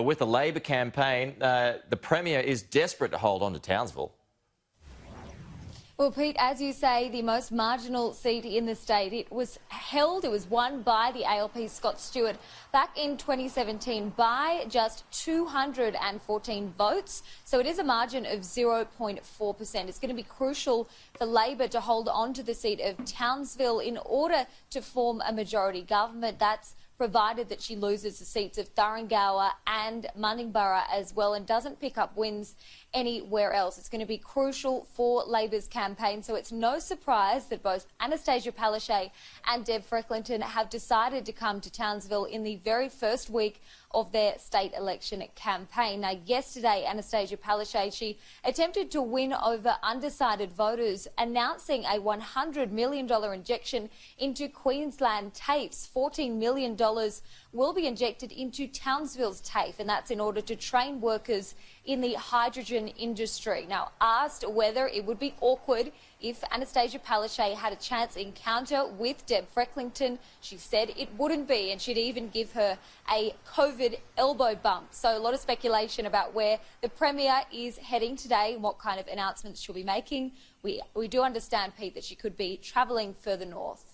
with the Labor campaign, the Premier is desperate to hold on to Townsville. Well, Pete, as you say, the most marginal seat in the state. It was won by the ALP's Scott Stewart back in 2017 by just 214 votes. So it is a margin of 0.4%. It's going to be crucial for Labor to hold on to the seat of Townsville in order to form a majority government. That's provided that she loses the seats of Thuringowa and Mundingburra as well and doesn't pick up wins anywhere else. It's going to be crucial for Labor's campaign, so it's no surprise that both Annastacia Palaszczuk and Deb Frecklington have decided to come to Townsville in the very first week of their state election campaign. Now, yesterday, Annastacia Palaszczuk, she attempted to win over undecided voters, announcing a $100 million injection into Queensland TAFEs. $14 million will be injected into Townsville's TAFE, and that's in order to train workers in the hydrogen industry. Now, asked whether it would be awkward if Annastacia Palaszczuk had a chance encounter with Deb Frecklington, she said it wouldn't be, and she'd even give her a COVID elbow bump. So a lot of speculation about where the Premier is heading today and what kind of announcements she'll be making. We do understand, Pete, that she could be travelling further north.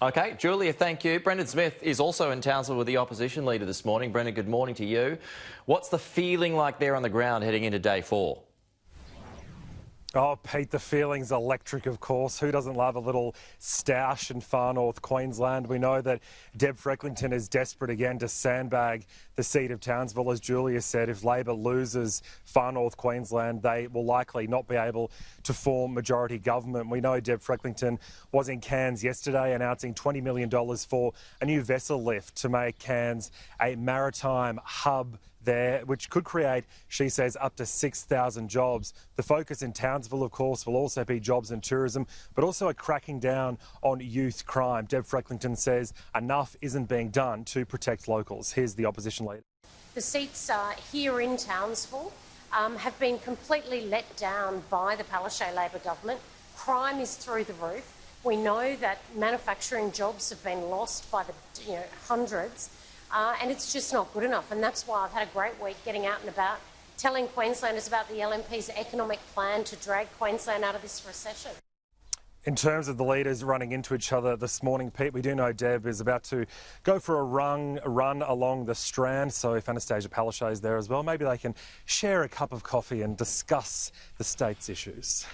OK, Julia, thank you. Brendan Smith is also in Townsville with the opposition leader this morning. Brendan, good morning to you. What's the feeling like there on the ground heading into day 4? Oh, Pete, the feeling's electric, of course. Who doesn't love a little stoush in far north Queensland? We know that Deb Frecklington is desperate again to sandbag the seat of Townsville. As Julia said, if Labor loses far north Queensland, they will likely not be able to form majority government. We know Deb Frecklington was in Cairns yesterday announcing $20 million for a new vessel lift to make Cairns a maritime hub there, which could create, she says, up to 6,000 jobs. The focus in Townsville, of course, will also be jobs and tourism, but also a cracking down on youth crime. Deb Frecklington says enough isn't being done to protect locals. Here's the opposition leader. The seats here in Townsville have been completely let down by the Palaszczuk Labor government. Crime is through the roof. We know that manufacturing jobs have been lost by the hundreds. And it's just not good enough. And that's why I've had a great week getting out and about, telling Queenslanders about the LNP's economic plan to drag Queensland out of this recession. In terms of the leaders running into each other this morning, Pete, we do know Deb is about to go for a run along the Strand. So if Annastacia Palaszczuk is there as well, maybe they can share a cup of coffee and discuss the state's issues.